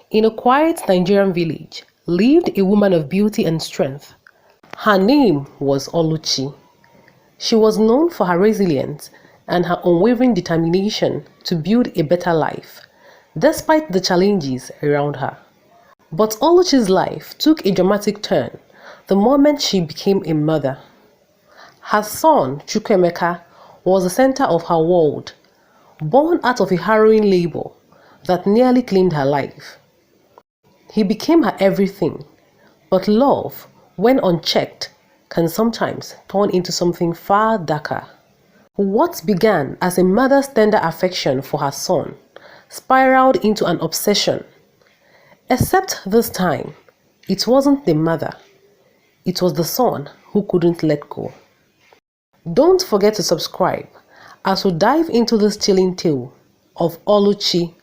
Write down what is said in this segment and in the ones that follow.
In a quiet Nigerian village lived a woman of beauty and strength. Her name was Oluchi. She was known for her resilience and her unwavering determination to build a better life, despite the challenges around her. But Oluchi's life took a dramatic turn the moment she became a mother. Her son, Emeka, was the center of her world, born out of a harrowing labor that nearly claimed her life. He became her everything, but love, when unchecked, can sometimes turn into something far darker. What began as a mother's tender affection for her son spiraled into an obsession. Except this time, it wasn't the mother, it was the son who couldn't let go. Don't forget to subscribe as we dive into this chilling tale of Oluchi,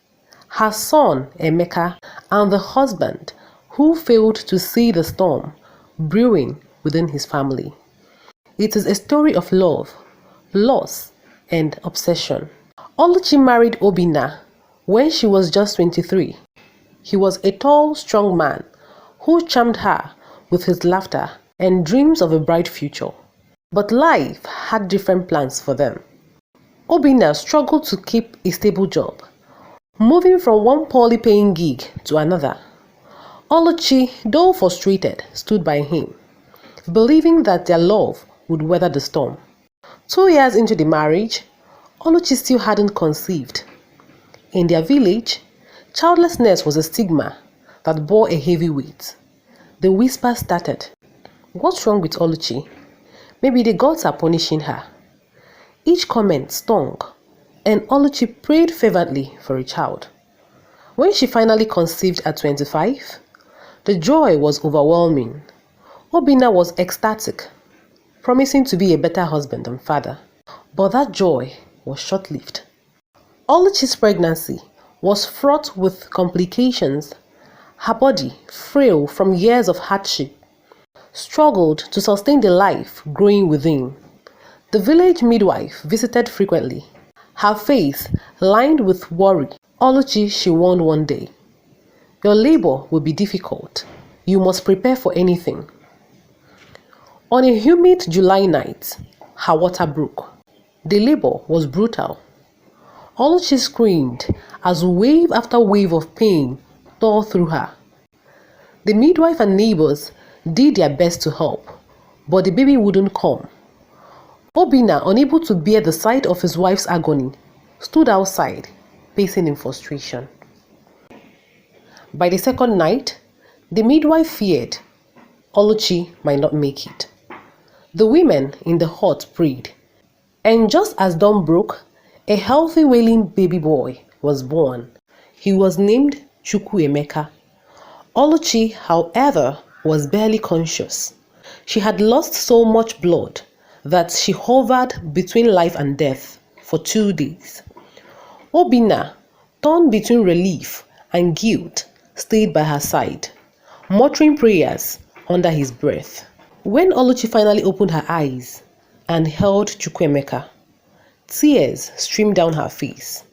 her son Emeka, and the husband who failed to see the storm brewing within his family. It is a story of love, loss, and obsession. Oluchi married Obinna when she was just 23. He was a tall, strong man who charmed her with his laughter and dreams of a bright future. But life had different plans for them. Obinna struggled to keep a stable job, moving from one poorly paying gig to another. Oluchi, though frustrated, stood by him, believing that their love would weather the storm. 2 years into the marriage, Oluchi still hadn't conceived. In their village, childlessness was a stigma that bore a heavy weight. The whisper started, "What's wrong with Oluchi? Maybe the gods are punishing her." Each comment stung, and Oluchi prayed fervently for a child. When she finally conceived at 25, the joy was overwhelming. Obinna was ecstatic, promising to be a better husband and father. But that joy was short-lived. Oluchi's pregnancy was fraught with complications. Her body, frail from years of hardship, struggled to sustain the life growing within. The village midwife visited frequently, her face lined with worry. "Oluchi," she warned one day, "your labor will be difficult. You must prepare for anything." On a humid July night, her water broke. The labor was brutal. Oluchi screamed as wave after wave of pain tore through her. The midwife and neighbors did their best to help, but the baby wouldn't come. Obinna, unable to bear the sight of his wife's agony, stood outside, pacing in frustration. By the second night, the midwife feared Oluchi might not make it. The women in the hut prayed, and just as dawn broke, a healthy wailing baby boy was born. He was named Emeka. Oluchi, however, was barely conscious. She had lost so much blood that she hovered between life and death for 2 days. Obinna, torn between relief and guilt, stayed by her side, muttering prayers under his breath. When Oluchi finally opened her eyes and held Emeka, tears streamed down her face.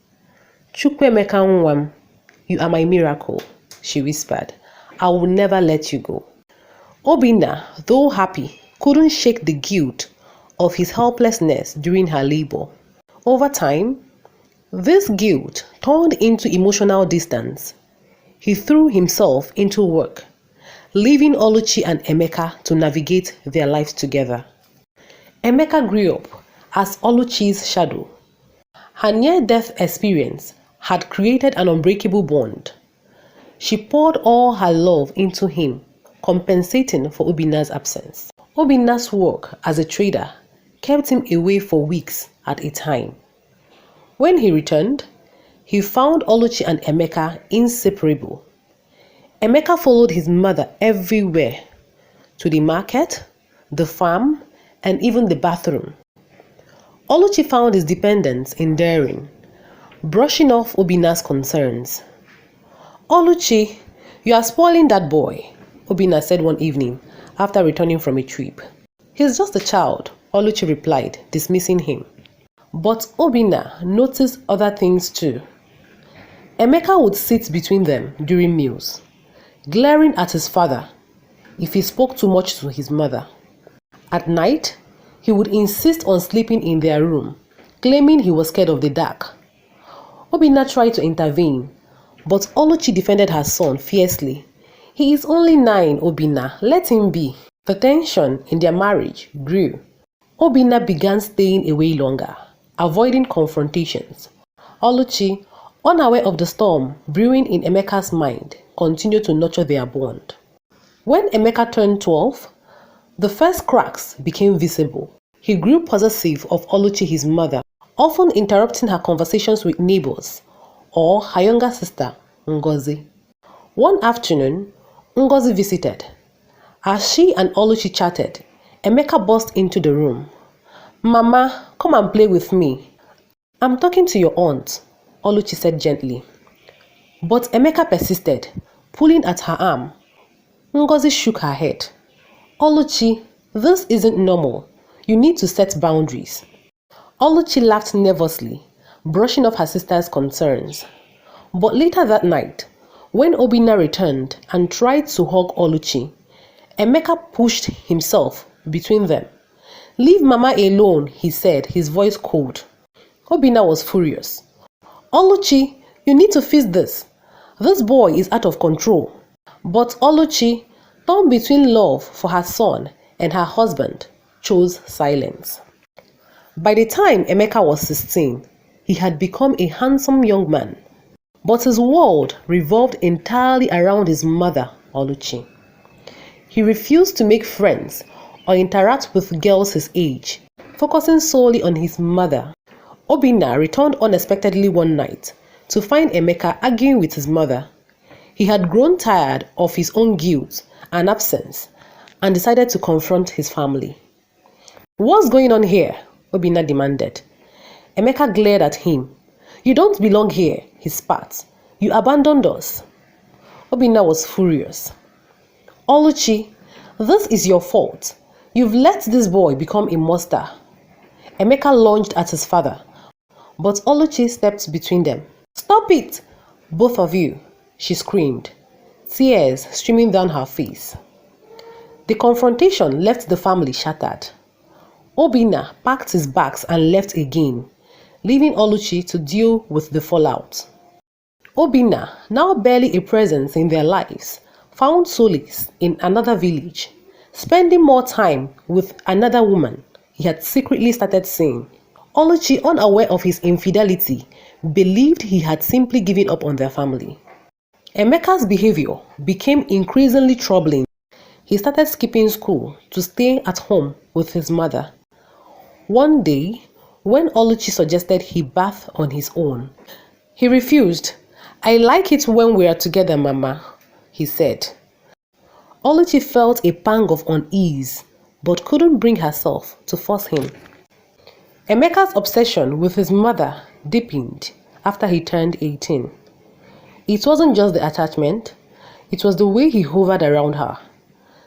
"Chukwuemeka Nwam, you are my miracle," she whispered. "I will never let you go." Obinna, though happy, couldn't shake the guilt of his helplessness during her labor. Over time, this guilt turned into emotional distance. He threw himself into work, leaving Oluchi and Emeka to navigate their lives together. Emeka grew up as Oluchi's shadow. Her near-death experience had created an unbreakable bond. She poured all her love into him, compensating for Obinna's absence. Obinna's work as a trader kept him away for weeks at a time. When he returned, he found Oluchi and Emeka inseparable. Emeka followed his mother everywhere, to the market, the farm, and even the bathroom. Oluchi found his dependence endearing, brushing off Obinna's concerns. "Oluchi, you are spoiling that boy," Obinna said one evening after returning from a trip. "He's just a child," Oluchi replied, dismissing him. But Obinna noticed other things too. Emeka would sit between them during meals, glaring at his father if he spoke too much to his mother. At night, he would insist on sleeping in their room, claiming he was scared of the dark. Obinna tried to intervene, but Oluchi defended her son fiercely. "He is only 9, Obinna, let him be." The tension in their marriage grew. Obinna began staying away longer, avoiding confrontations. Oluchi, unaware of the storm brewing in Emeka's mind, continued to nurture their bond. When Emeka turned 12, the first cracks became visible. He grew possessive of Oluchi, his mother, often interrupting her conversations with neighbors or her younger sister, Ngozi. One afternoon, Ngozi visited. As she and Oluchi chatted, Emeka burst into the room. "Mama, come and play with me." "I'm talking to your aunt," Oluchi said gently. But Emeka persisted, pulling at her arm. Ngozi shook her head. "Oluchi, this isn't normal. You need to set boundaries." Oluchi laughed nervously, brushing off her sister's concerns. But later that night, when Obinna returned and tried to hug Oluchi, Emeka pushed himself between them. "Leave Mama alone," he said, his voice cold. Obinna was furious. "Oluchi, you need to fix this. This boy is out of control." But Oluchi, torn between love for her son and her husband, chose silence. By the time Emeka was 16, he had become a handsome young man, but his world revolved entirely around his mother, Oluchi. He refused to make friends or interact with girls his age, focusing solely on his mother. Obinna returned unexpectedly one night to find Emeka arguing with his mother. He had grown tired of his own guilt and absence and decided to confront his family. "What's going on here?" Obinna demanded. Emeka glared at him. "You don't belong here," he spat. "You abandoned us." Obinna was furious. "Oluchi, this is your fault. You've let this boy become a monster." Emeka lunged at his father, but Oluchi stepped between them. "Stop it, both of you," she screamed, tears streaming down her face. The confrontation left the family shattered. Obinna packed his bags and left again, leaving Oluchi to deal with the fallout. Obinna, now barely a presence in their lives, found solace in another village, spending more time with another woman he had secretly started seeing. Oluchi, unaware of his infidelity, believed he had simply given up on their family. Emeka's behavior became increasingly troubling. He started skipping school to stay at home with his mother. One day, when Oluchi suggested he bath on his own, he refused. "I like it when we are together, Mama," he said. Oluchi felt a pang of unease, but couldn't bring herself to force him. Emeka's obsession with his mother deepened after he turned 18. It wasn't just the attachment, it was the way he hovered around her,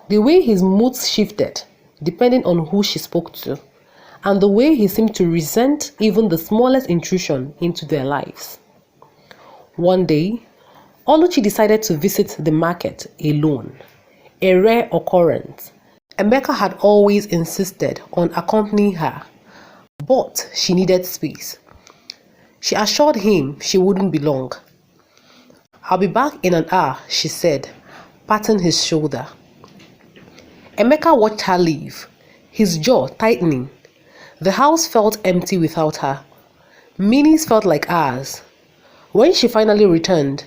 the way his moods shifted depending on who she spoke to, and the way he seemed to resent even the smallest intrusion into their lives. One day, Oluchi decided to visit the market alone, a rare occurrence. Emeka had always insisted on accompanying her, but she needed space. She assured him she wouldn't be long. "I'll be back in an hour," she said, patting his shoulder. Emeka watched her leave, his jaw tightening. The house felt empty without her. Minutes felt like hours. When she finally returned,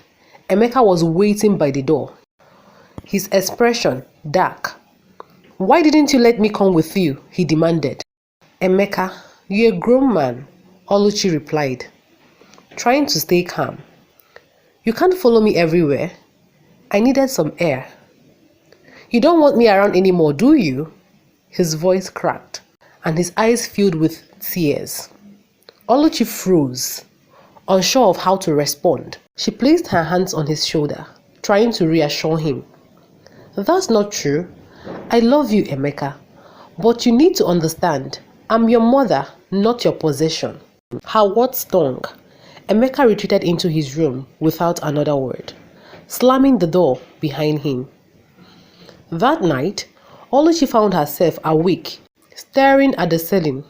Emeka was waiting by the door, his expression dark. "Why didn't you let me come with you?" he demanded. "Emeka, you're a grown man," Oluchi replied, trying to stay calm. "You can't follow me everywhere. I needed some air." "You don't want me around anymore, do you?" His voice cracked, and his eyes filled with tears. Oluchi froze, unsure of how to respond. She placed her hands on his shoulder, trying to reassure him. "That's not true. I love you, Emeka. But you need to understand, I'm your mother, not your possession." Her words stung. Emeka retreated into his room without another word, slamming the door behind him. That night, Oluchi found herself awake, staring at the ceiling.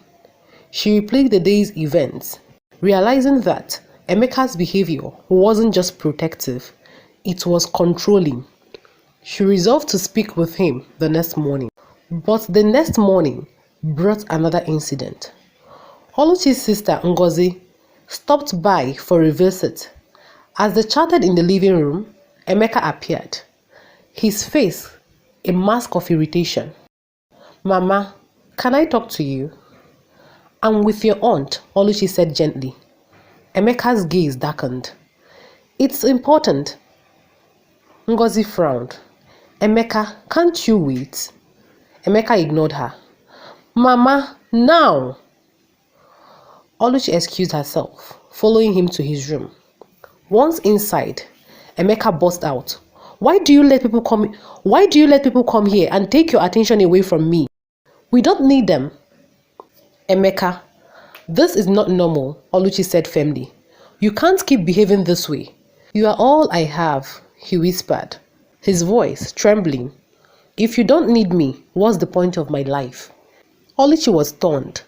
She replayed the day's events, realizing that Emeka's behavior wasn't just protective, it was controlling. She resolved to speak with him the next morning. But the next morning brought another incident. Oluchi's sister Ngozi stopped by for a visit. As they chatted in the living room, Emeka appeared, his face a mask of irritation. "Mama, can I talk to you?" "I'm with your aunt," Oluchi said gently. Emeka's gaze darkened. "It's important." Ngozi frowned. "Emeka, can't you wait?" Emeka ignored her. "Mama, now!" Oluchi excused herself, following him to his room. Once inside, Emeka burst out. Why do you let people come here and take your attention away from me? We don't need them." "Emeka, this is not normal," Oluchi said firmly. "You can't keep behaving this way." "You are all I have," he whispered, his voice trembling. "If you don't need me, what's the point of my life?" Oluchi was stunned.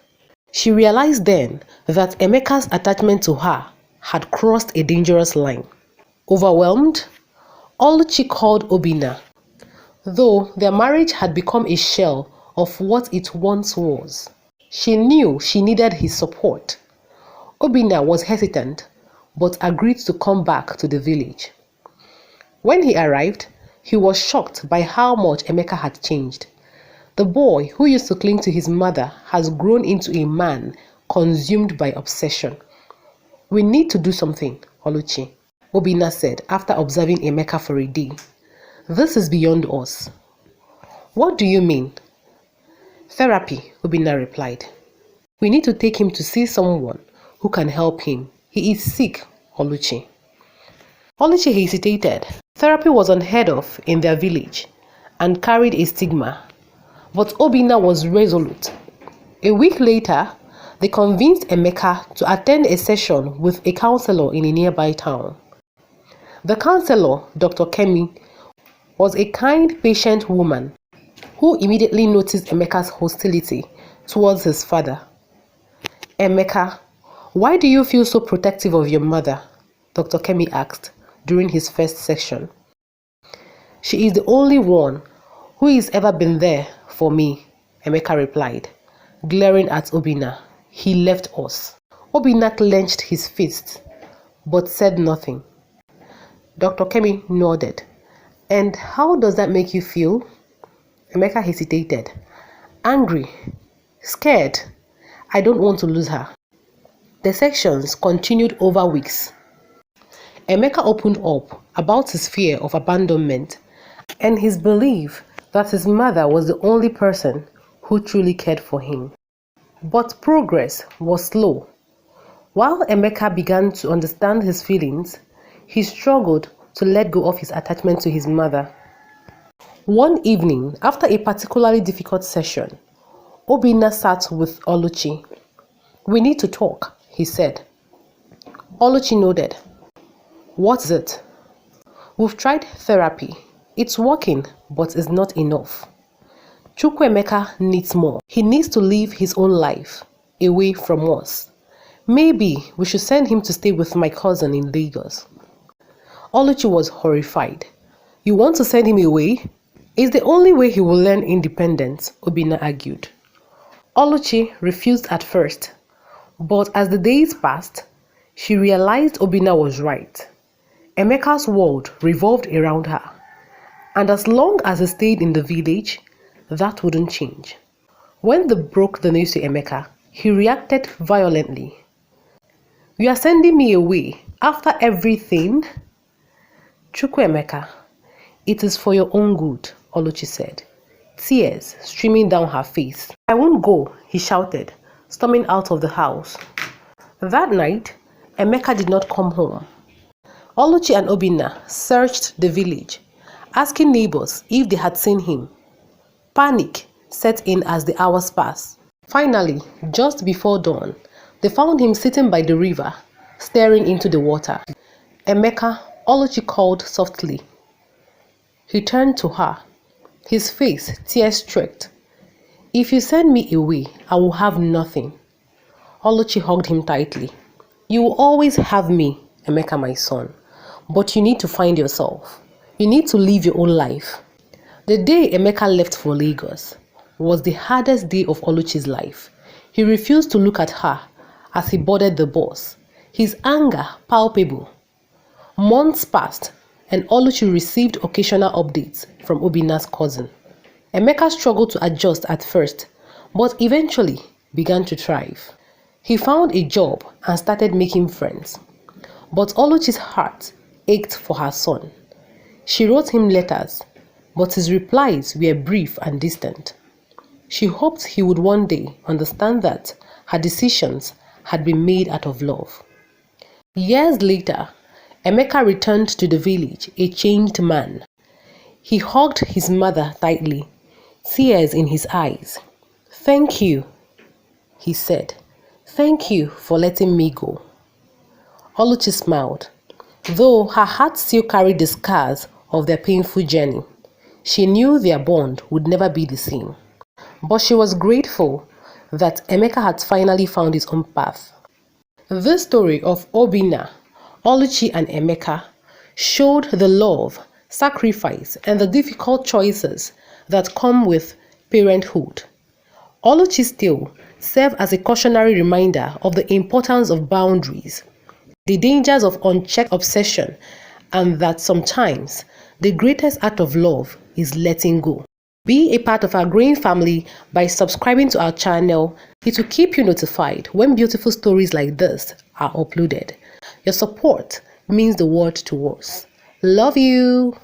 She realized then that Emeka's attachment to her had crossed a dangerous line. Overwhelmed, Oluchi called Obinna. Though their marriage had become a shell of what it once was, she knew she needed his support. Obinna was hesitant, but agreed to come back to the village. When he arrived, he was shocked by how much Emeka had changed. The boy who used to cling to his mother has grown into a man consumed by obsession. "We need to do something, Oluchi," Obinna said after observing Emeka for a day. "This is beyond us." "What do you mean?" "Therapy," Obinna replied. "We need to take him to see someone who can help him. He is sick, Oluchi." Oluchi hesitated. Therapy was unheard of in their village and carried a stigma. But Obinna was resolute. A week later, they convinced Emeka to attend a session with a counselor in a nearby town. The counselor, Dr. Kemi, was a kind, patient woman who immediately noticed Emeka's hostility towards his father. "Emeka, why do you feel so protective of your mother?" Dr. Kemi asked during his first session. "She is the only one who has ever been there for me," Emeka replied, glaring at Obinna. "He left us." Obinna clenched his fists, but said nothing. Dr. Kemi nodded. "And how does that make you feel?" Emeka hesitated. "Angry, scared. I don't want to lose her." The sessions continued over weeks. Emeka opened up about his fear of abandonment and his belief that his mother was the only person who truly cared for him. But progress was slow. While Emeka began to understand his feelings, he struggled to let go of his attachment to his mother. One evening, after a particularly difficult session, Obinna sat with Oluchi. "We need to talk," he said. Oluchi nodded. "What's it?" "We've tried therapy. It's working, but it's not enough. Chukwuemeka needs more. He needs to live his own life, away from us. Maybe we should send him to stay with my cousin in Lagos." Oluchi was horrified. "You want to send him away?" "It's the only way he will learn independence," Obinna argued. Oluchi refused at first, but as the days passed, she realized Obinna was right. Emeka's world revolved around her, and as long as he stayed in the village, that wouldn't change. When they broke the news to Emeka, he reacted violently. "You are sending me away after everything?" "Chukwuemeka, it is for your own good," Oluchi said, tears streaming down her face. "I won't go," he shouted, storming out of the house. That night, Emeka did not come home. Oluchi and Obinna searched the village, asking neighbors if they had seen him. Panic set in as the hours passed. Finally, just before dawn, they found him sitting by the river, staring into the water. Emeka, Oluchi called softly. He turned to her, his face tear-streaked. If you send me away, I will have nothing. Oluchi hugged him tightly. You will always have me, Emeka, my son. But you need to find yourself. You need to live your own life. The day Emeka left for Lagos was the hardest day of Oluchi's life. He refused to look at her as he boarded the bus, his anger palpable. Months passed and Oluchi received occasional updates from Obinna's cousin. Emeka struggled to adjust at first, but eventually began to thrive. He found a job and started making friends. But Oluchi's heart ached for her son. She wrote him letters, but his replies were brief and distant. She hoped he would one day understand that her decisions had been made out of love. Years later, Emeka returned to the village a changed man. He hugged his mother tightly, tears in his eyes. "Thank you," he said. "Thank you for letting me go." Oluchi smiled. Though her heart still carried the scars of their painful journey, she knew their bond would never be the same. But she was grateful that Emeka had finally found his own path. This story of Obinna, Oluchi and Emeka showed the love, sacrifice, and the difficult choices that come with parenthood. Oluchi's tale served as a cautionary reminder of the importance of boundaries, the dangers of unchecked obsession, and that sometimes the greatest act of love is letting go. Be a part of our growing family by subscribing to our channel. It will keep you notified when beautiful stories like this are uploaded. Your support means the world to us. Love you.